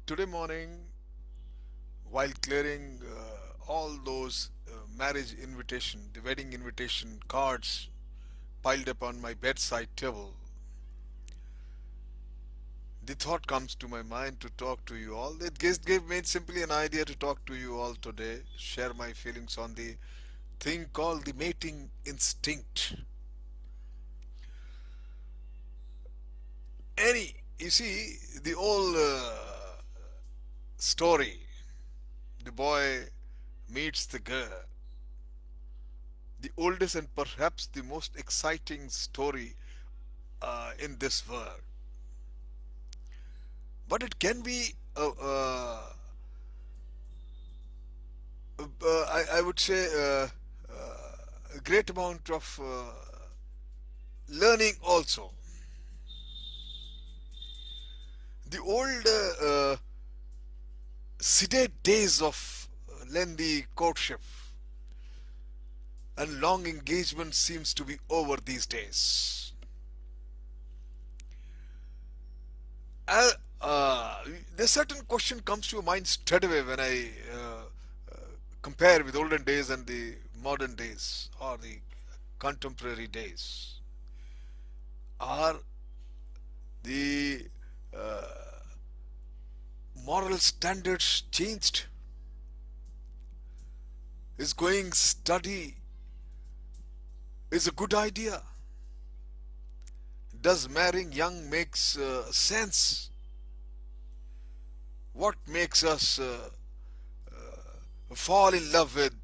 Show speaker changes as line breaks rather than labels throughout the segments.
Today morning, while clearing all those marriage invitation, the wedding invitation cards piled up on my bedside table, the thought comes to my mind to talk to you all. It gave me simply an idea to talk to you all today, share my feelings on the thing called the mating instinct. You see, the old story, the boy meets the girl, the oldest and perhaps the most exciting story in this world. But it can be, I would say, a great amount of learning also. The old sedate days of lengthy courtship and long engagement seems to be over these days. Uh, uh, the certain question comes to your mind straight away when I compare with olden days and the modern days or the contemporary days. Are the moral standards changed? Is going study is a good idea? Does marrying young makes sense? What makes us fall in love with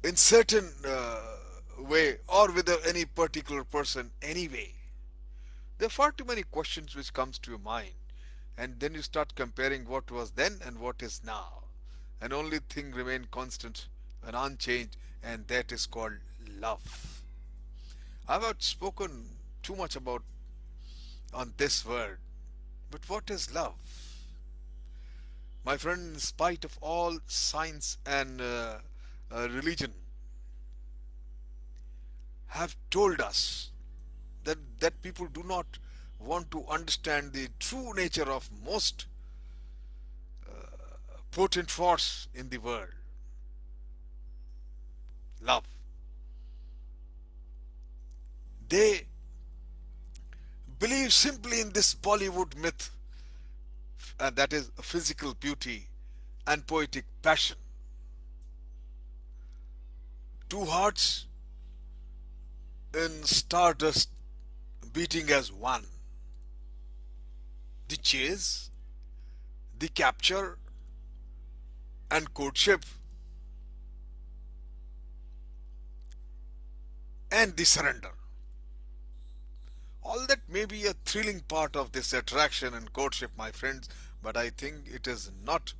in certain way or with any particular person anyway? There are far too many questions which comes to your mind, and then you start comparing what was then and what is now, and only thing remain constant and unchanged, and that is called love. I've outspoken too much about on this word, but what is love? My friend, in spite of all science and religion, have told us that people do not want to understand the true nature of most potent force in the world, love. They believe simply in this Bollywood myth, and that is physical beauty and poetic passion. Two hearts in stardust beating as one. The chase, the capture, and courtship, and the surrender. All that may be a thrilling part of this attraction and courtship, my friends, but I think it is not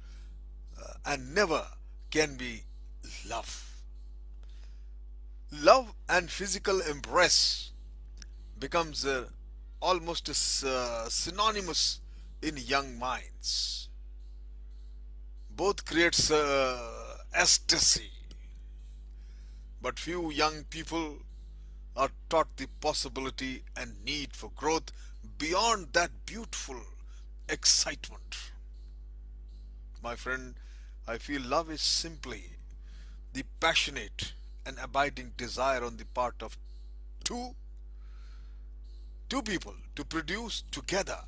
and never can be love. Love and physical embrace becomes almost synonymous in young minds. Both creates ecstasy, but few young people are taught the possibility and need for growth beyond that beautiful excitement. My friend, I feel love is simply the passionate and abiding desire on the part of two two people to produce together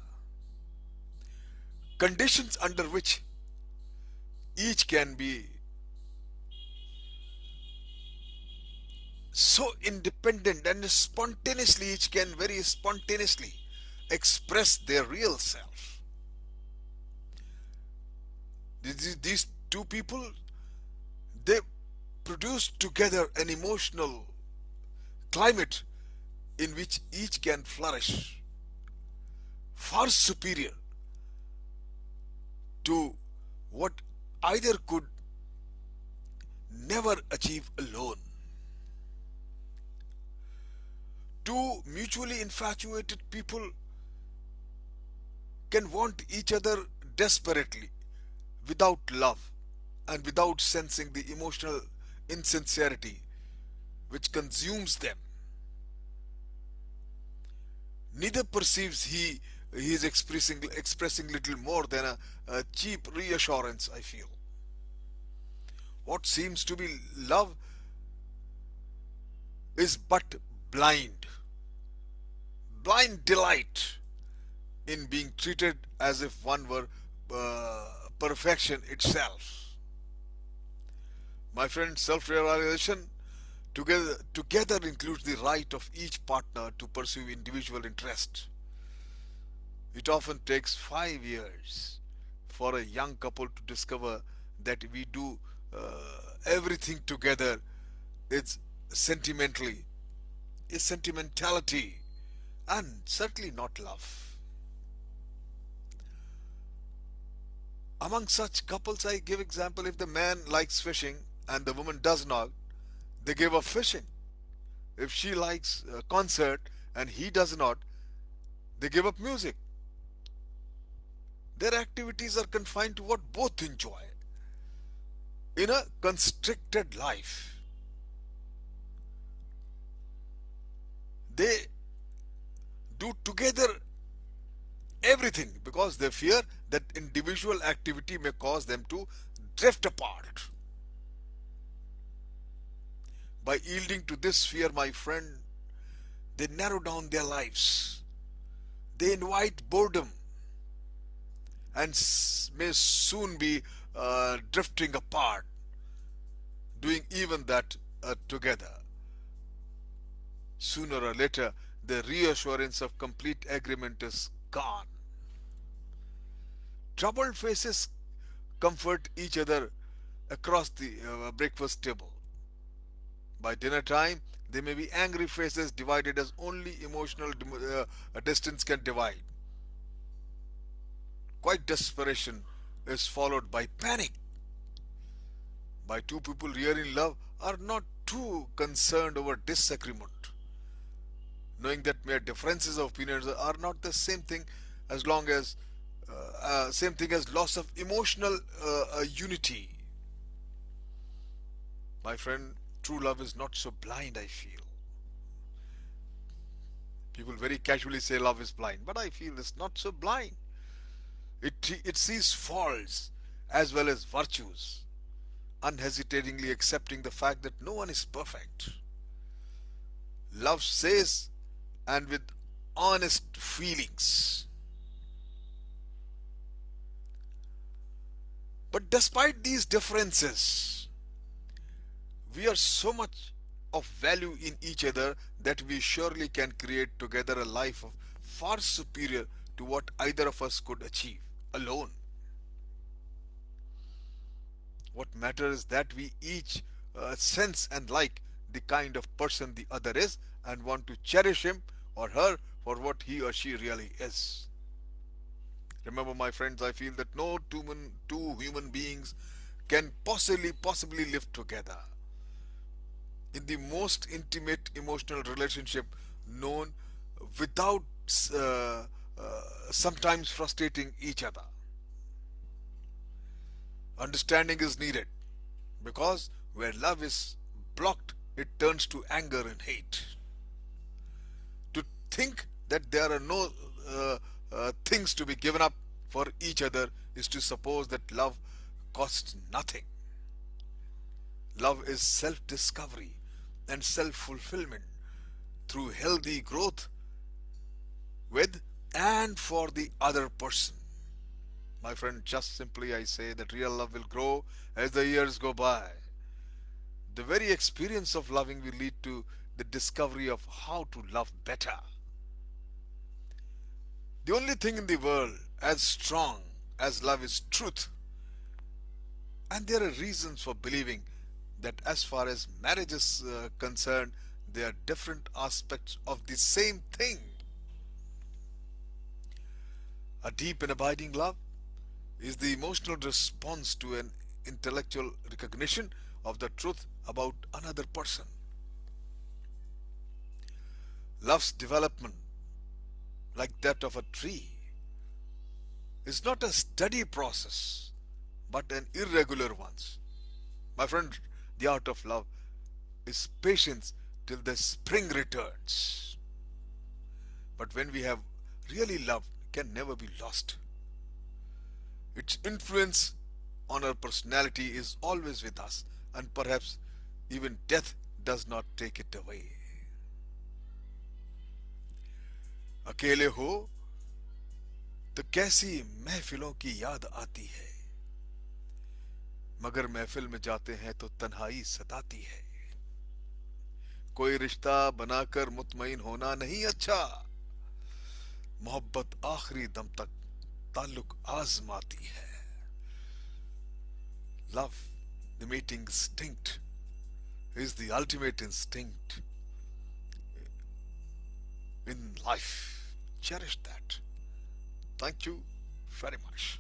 conditions under which each can be so independent and spontaneously, each can very spontaneously express their real self. These two people, they produce together an emotional climate in which each can flourish, far superior to what either could never achieve alone. Two mutually infatuated people can want each other desperately without love and without sensing the emotional insincerity which consumes them. Neither perceives he he is expressing little more than a cheap reassurance, I feel. What seems to be love is but blind, blind delight in being treated as if one were perfection itself. My friend, self-realization together includes the right of each partner to pursue individual interest. It often takes 5 years for a young couple to discover that we do everything together. It's sentimentally, is sentimentality, and certainly not love. Among such couples, I give example: if the man likes fishing and the woman does not, they give up fishing. If she likes a concert and he does not, they give up music. Their activities are confined to what both enjoy. In a constricted life, they do together everything because they fear that individual activity may cause them to drift apart. By yielding to this fear, my friend, they narrow down their lives. They invite boredom and may soon be drifting apart, doing even that together. Sooner or later, the reassurance of complete agreement is gone. Troubled faces comfort each other across the breakfast table. By dinner time, they may be angry faces divided as only emotional distance can divide. Quiet desperation is followed by panic. By two people really in love are not too concerned over disagreement, knowing that mere differences of opinions are not the same thing as long as same thing as loss of emotional unity. My friend, true love is not so blind, I feel. People very casually say love is blind, but I feel it's not so blind. It sees faults as well as virtues, unhesitatingly accepting the fact that no one is perfect. Love says, and with honest feelings. But despite these differences, we are so much of value in each other that we surely can create together a life of far superior to what either of us could achieve alone. What matters is that we each sense and like the kind of person the other is and want to cherish him or her for what he or she really is. Remember, my friends, I feel that no two human beings can possibly live together in the most intimate emotional relationship known without uh, sometimes frustrating each other. Understanding is needed because where love is blocked, it turns to anger and hate. To think that there are no things to be given up for each other is to suppose that love costs nothing. Love is self discovery and self fulfillment through healthy growth with and for the other person. My friend, just simply I say that real love will grow as the years go by. The very experience of loving will lead to the discovery of how to love better. The only thing in the world as strong as love is truth, and there are reasons for believing that as far as marriage is concerned, there are different aspects of the same thing. A deep and abiding love is the emotional response to an intellectual recognition of the truth about another person. Love's development, like that of a tree, is not a steady process but an irregular one. My friend, the art of love is patience till the spring returns. But when we have really loved, can never be lost. Its influence on our personality is always with us, and perhaps even death does not take it away. अकेले हो तो कैसी महफिलों की याद आती है, मगर महफिल में जाते हैं तो तन्हाई सताती है. कोई रिश्ता बनाकर मुतमईन होना नहीं अच्छा, मोहब्बत आखिरी दम तक ताल्लुक आजमाती है. Love, the mating instinct, is the ultimate instinct in life. Cherish that. Thank you very much.